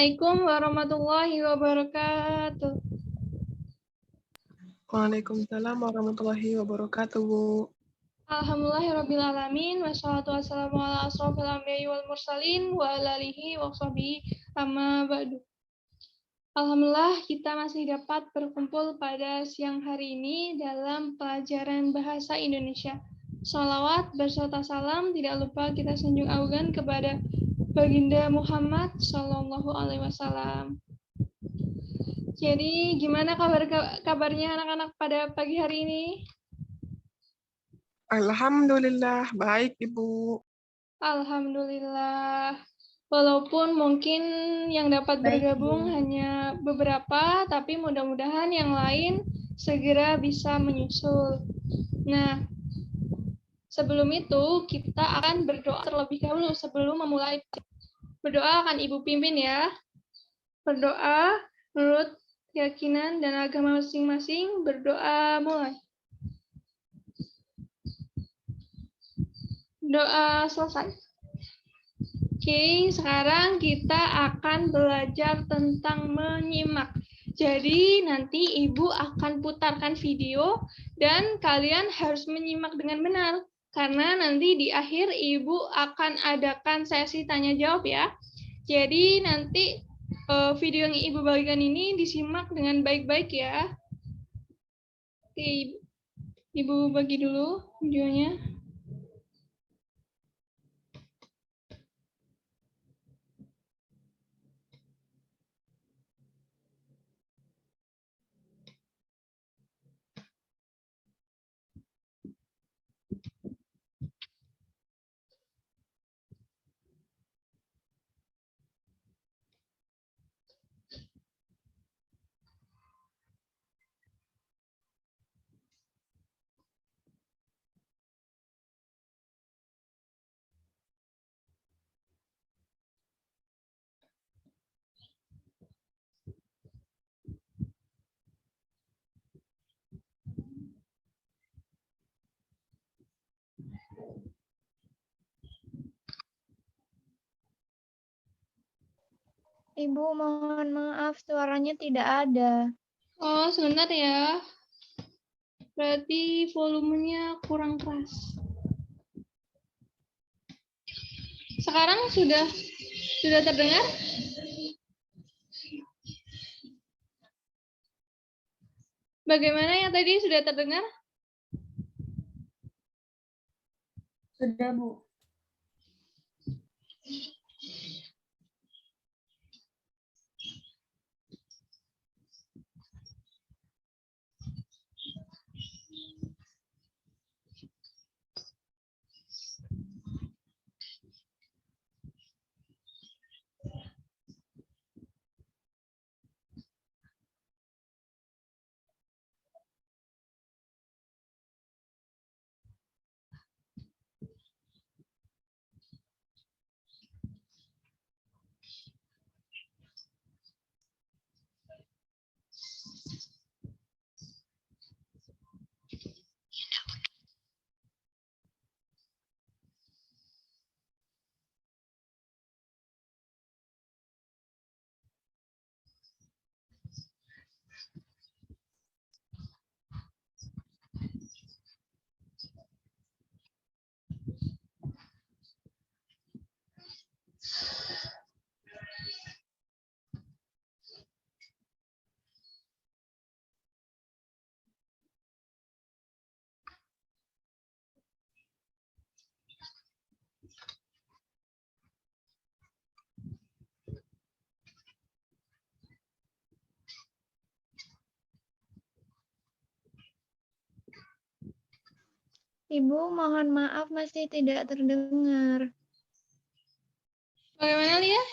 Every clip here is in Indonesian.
Assalamualaikum warahmatullahi wabarakatuh. Waalaikumsalam warahmatullahi wabarakatuh, Bu. Alhamdulillahirrabbilalamin. Wassalatu wassalamu ala asrofil anbiya'i wal mursalin wa ala alihi wa sahbihi amma ba'du. Alhamdulillah kita masih dapat berkumpul pada siang hari ini dalam pelajaran bahasa Indonesia. Sholawat berserta salam tidak lupa kita sanjung augan kepada Baginda Muhammad Sallallahu Alaihi Wasallam. Jadi gimana kabarnya anak-anak pada pagi hari ini? Alhamdulillah, baik, Ibu. Alhamdulillah. Walaupun mungkin yang dapat bergabung hanya beberapa, tapi mudah-mudahan yang lain segera bisa menyusul. Nah, sebelum itu kita akan berdoa terlebih dahulu sebelum memulai. Berdoa akan Ibu pimpin ya. Berdoa menurut keyakinan dan agama masing-masing. Berdoa mulai. Doa selesai. Oke, sekarang kita akan belajar tentang menyimak. Jadi nanti Ibu akan putarkan video dan kalian harus menyimak dengan benar. Karena nanti di akhir Ibu akan adakan sesi tanya jawab ya. Jadi nanti video yang Ibu bagikan ini disimak dengan baik-baik ya. Oke, Ibu bagi dulu videonya. Ibu, mohon maaf, suaranya tidak ada. Oh, sebentar ya. Berarti volumenya kurang keras. Sekarang sudah terdengar? Bagaimana yang tadi sudah terdengar? Sudah, Bu. Ibu, mohon maaf masih tidak terdengar. Bagaimana, Lia?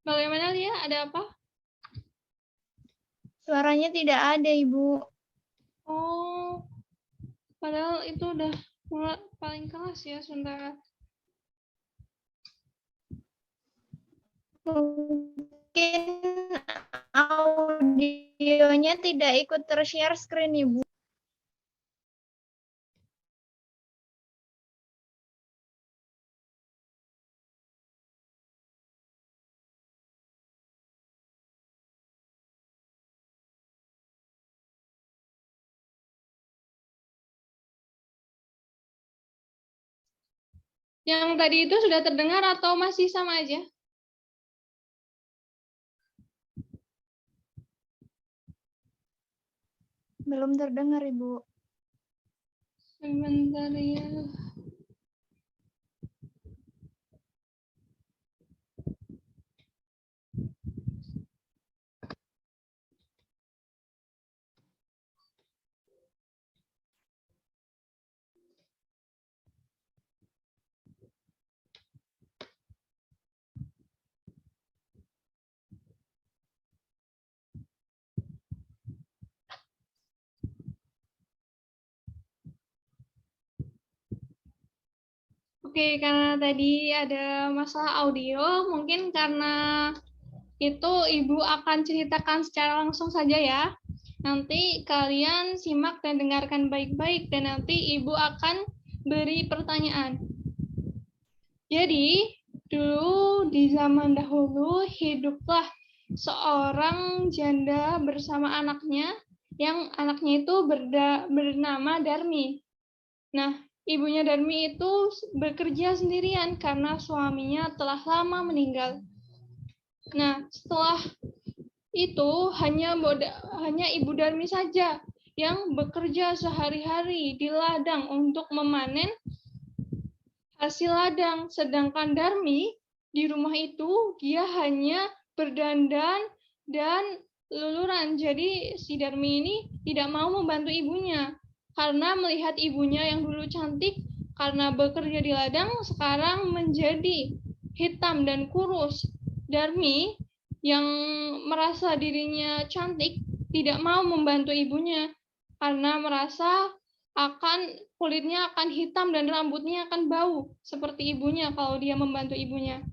Bagaimana, Lia? Ada apa? Suaranya tidak ada, Ibu. Oh, padahal itu udah paling keras ya, sebentar. Mungkin audionya tidak ikut ter-share screen, Ibu. Yang tadi itu sudah terdengar atau masih sama aja? Belum terdengar, Ibu. Sebentar ya. Oke, karena tadi ada masalah audio, mungkin karena itu Ibu akan ceritakan secara langsung saja ya. Nanti kalian simak dan dengarkan baik-baik, dan nanti Ibu akan beri pertanyaan. Jadi, dulu di zaman dahulu hiduplah seorang janda bersama anaknya, yang anaknya itu bernama Darmi. Nah, ibunya Darmi itu bekerja sendirian karena suaminya telah lama meninggal. Nah, setelah itu hanya Ibu Darmi saja yang bekerja sehari-hari di ladang untuk memanen hasil ladang. Sedangkan Darmi di rumah itu dia hanya berdandan dan luluran. Jadi si Darmi ini tidak mau membantu ibunya karena melihat ibunya yang dulu cantik karena bekerja di ladang sekarang menjadi hitam dan kurus. Darmi yang merasa dirinya cantik tidak mau membantu ibunya karena merasa kulitnya akan hitam dan rambutnya akan bau seperti ibunya kalau dia membantu ibunya.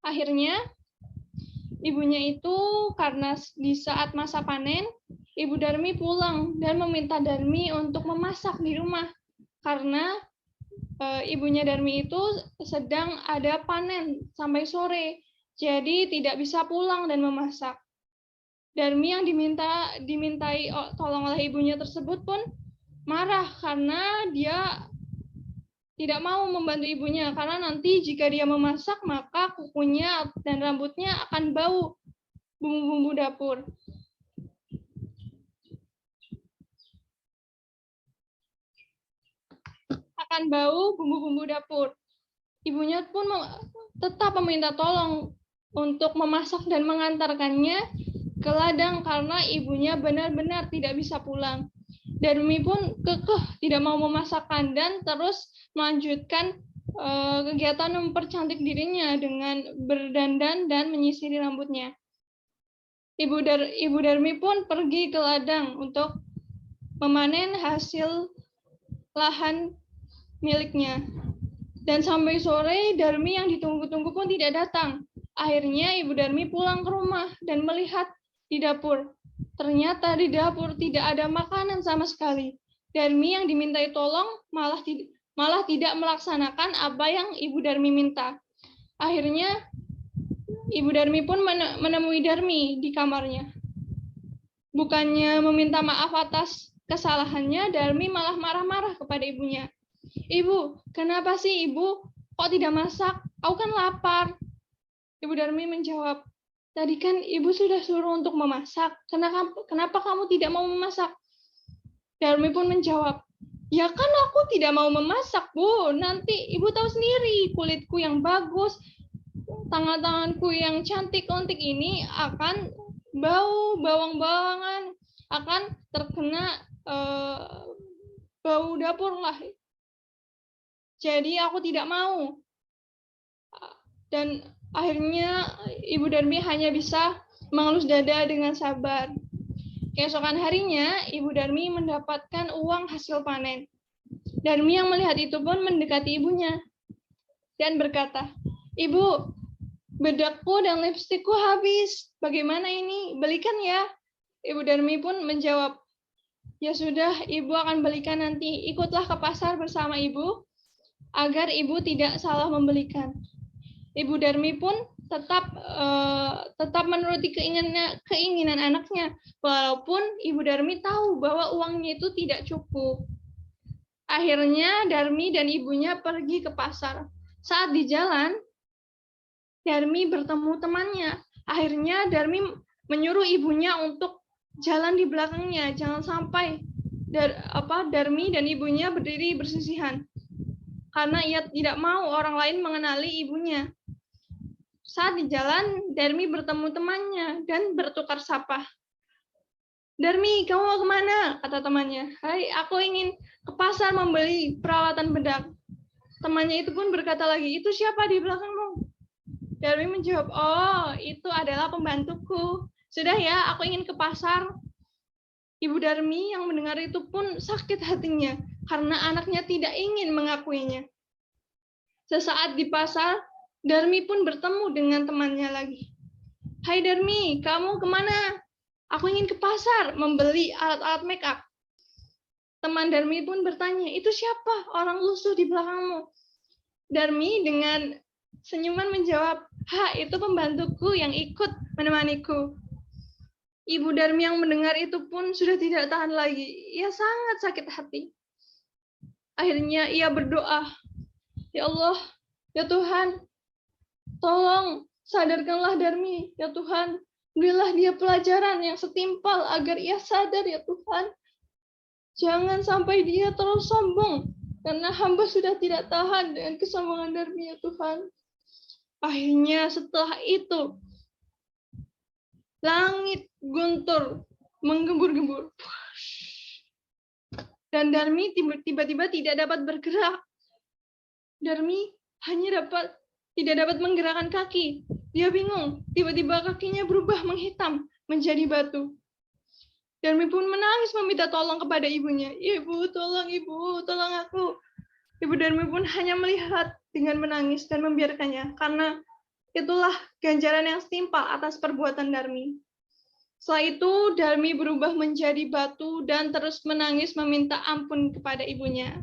Akhirnya ibunya itu karena di saat masa panen, Ibu Darmi pulang dan meminta Darmi untuk memasak di rumah karena ibunya Darmi itu sedang ada panen sampai sore, jadi tidak bisa pulang dan memasak. Darmi yang dimintai tolong oleh ibunya tersebut pun marah karena dia tidak mau membantu ibunya, karena nanti jika dia memasak maka kukunya dan rambutnya akan bau bumbu-bumbu dapur. Akan bau bumbu-bumbu dapur. Ibunya pun tetap meminta tolong untuk memasak dan mengantarkannya ke ladang karena ibunya benar-benar tidak bisa pulang. Darmi pun kekeh tidak mau memasakkan dan terus melanjutkan kegiatan mempercantik dirinya dengan berdandan dan menyisiri rambutnya. Ibu Darmi pun pergi ke ladang untuk memanen hasil lahan miliknya. Dan sampai sore Darmi yang ditunggu-tunggu pun tidak datang. Akhirnya Ibu Darmi pulang ke rumah dan melihat di dapur. Ternyata di dapur tidak ada makanan sama sekali. Darmi yang dimintai tolong malah tidak melaksanakan apa yang Ibu Darmi minta. Akhirnya Ibu Darmi pun menemui Darmi di kamarnya. Bukannya meminta maaf atas kesalahannya, Darmi malah marah-marah kepada ibunya. Ibu, kenapa sih ibu kok tidak masak? Aku kan lapar. Ibu Darmi menjawab, tadi kan ibu sudah suruh untuk memasak. Kenapa kamu tidak mau memasak? Darmi pun menjawab, ya kan aku tidak mau memasak, Bu. Nanti ibu tahu sendiri, kulitku yang bagus, tangan-tanganku yang cantik-cantik ini akan bau bawang-bawangan, akan terkena bau dapur lah. Jadi aku tidak mau. Dan akhirnya Ibu Darmi hanya bisa mengelus dada dengan sabar. Keesokan harinya, Ibu Darmi mendapatkan uang hasil panen. Darmi yang melihat itu pun mendekati ibunya dan berkata, Ibu, bedakku dan lipstikku habis. Bagaimana ini? Belikan ya. Ibu Darmi pun menjawab, ya sudah, Ibu akan belikan nanti. Ikutlah ke pasar bersama Ibu, agar ibu tidak salah membelikan. Ibu Darmi pun tetap menuruti keinginan anaknya, walaupun Ibu Darmi tahu bahwa uangnya itu tidak cukup. Akhirnya Darmi dan ibunya pergi ke pasar. Saat di jalan, Darmi bertemu temannya. Akhirnya Darmi menyuruh ibunya untuk jalan di belakangnya, jangan sampai Darmi dan ibunya berdiri bersisihan. Karena ia tidak mau orang lain mengenali ibunya. Saat di jalan, Darmi bertemu temannya dan bertukar sapa. Darmi, kamu mau kemana? Kata temannya. Hai, aku ingin ke pasar membeli peralatan bedak. Temannya itu pun berkata lagi, itu siapa di belakangmu? Darmi menjawab, oh, itu adalah pembantuku. Sudah ya, aku ingin ke pasar. Ibu Darmi yang mendengar itu pun sakit hatinya karena anaknya tidak ingin mengakuinya. Sesaat di pasar, Darmi pun bertemu dengan temannya lagi. Hai Darmi, kamu kemana? Aku ingin ke pasar membeli alat-alat make up. Teman Darmi pun bertanya, itu siapa orang lusuh di belakangmu? Darmi dengan senyuman menjawab, itu pembantuku yang ikut menemaniku. Ibu Darmi yang mendengar itu pun sudah tidak tahan lagi. Ia sangat sakit hati. Akhirnya ia berdoa, ya Allah, ya Tuhan, tolong sadarkanlah Darmi, ya Tuhan. Berilah dia pelajaran yang setimpal agar ia sadar, ya Tuhan. Jangan sampai dia terus sombong, karena hamba sudah tidak tahan dengan kesombongan Darmi, ya Tuhan. Akhirnya setelah itu, langit guntur, menggembur-gembur. Dan Darmi tiba-tiba tidak dapat bergerak. Darmi hanya tidak dapat menggerakkan kaki. Dia bingung, tiba-tiba kakinya berubah menghitam menjadi batu. Darmi pun menangis meminta tolong kepada ibunya. Ibu, tolong aku. Ibu Darmi pun hanya melihat dengan menangis dan membiarkannya, karena itulah ganjaran yang setimpal atas perbuatan Darmi. Setelah itu, Darmi berubah menjadi batu dan terus menangis meminta ampun kepada ibunya.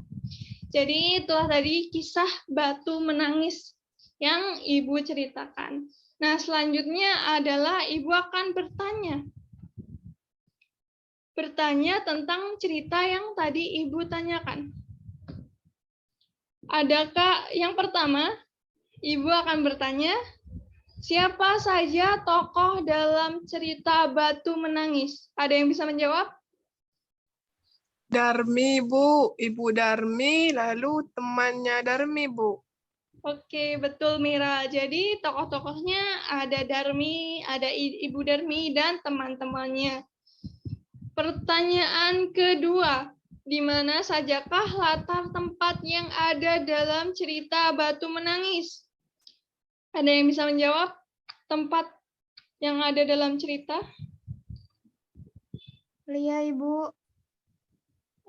Jadi itulah tadi kisah batu menangis yang ibu ceritakan. Nah, selanjutnya adalah ibu akan bertanya tentang cerita yang tadi ibu tanyakan. Adakah yang pertama, ibu akan bertanya, siapa saja tokoh dalam cerita batu menangis? Ada yang bisa menjawab? Darmi, Bu. Ibu Darmi, lalu temannya Darmi, Bu. Oke, betul Mira. Jadi tokoh-tokohnya ada Darmi, ada Ibu Darmi, dan teman-temannya. Pertanyaan kedua, di mana sajakah latar tempat yang ada dalam cerita batu menangis? Ada yang bisa menjawab tempat yang ada dalam cerita? Lia, Ibu.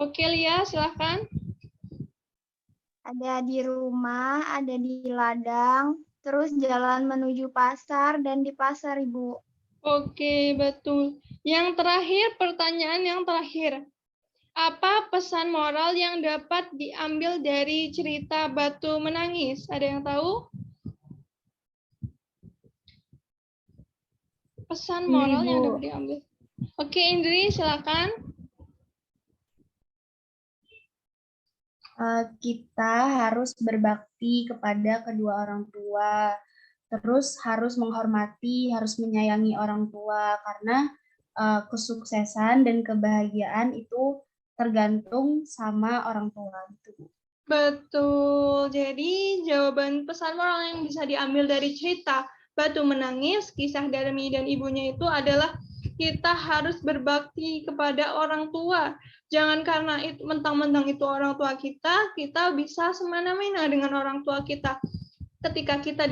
Oke, Lia, silahkan. Ada di rumah, ada di ladang, terus jalan menuju pasar, dan di pasar, Ibu. Oke, betul. Yang terakhir, pertanyaan yang terakhir. Apa pesan moral yang dapat diambil dari cerita batu menangis? Ada yang tahu? Pesan moral yang dapat diambil. Oke, Indri, silakan. Kita harus berbakti kepada kedua orang tua, terus harus menghormati, harus menyayangi orang tua, karena kesuksesan dan kebahagiaan itu tergantung sama orang tua. Gitu. Betul. Jadi jawaban pesan moral yang bisa diambil dari cerita batu menangis, kisah Darmi dan ibunya itu adalah kita harus berbakti kepada orang tua. Jangan karena itu mentang-mentang itu orang tua kita bisa semena-mena dengan orang tua kita. Ketika kita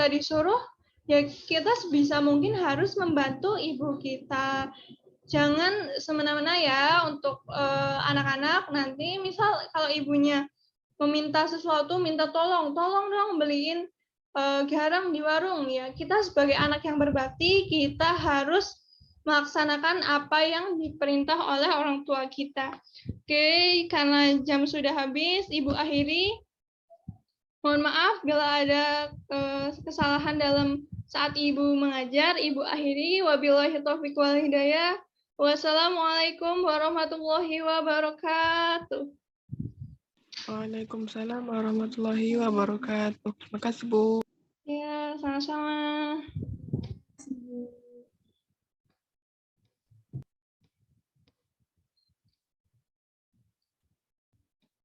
disuruh, ya kita sebisa mungkin harus membantu ibu kita. Jangan semena-mena ya untuk anak-anak. Nanti misal kalau ibunya meminta sesuatu, minta tolong dong beliin garam di warung, ya kita sebagai anak yang berbakti kita harus melaksanakan apa yang diperintah oleh orang tua kita. Oke, karena jam sudah habis, Ibu akhiri. Mohon maaf bila ada kesalahan dalam saat Ibu mengajar. Ibu akhiri. Wabillahi taufiq wal hidayah. Wassalamualaikum warahmatullahi wabarakatuh. Waalaikumsalam warahmatullahi wabarakatuh. Terima kasih, Bu. Ya, sama-sama.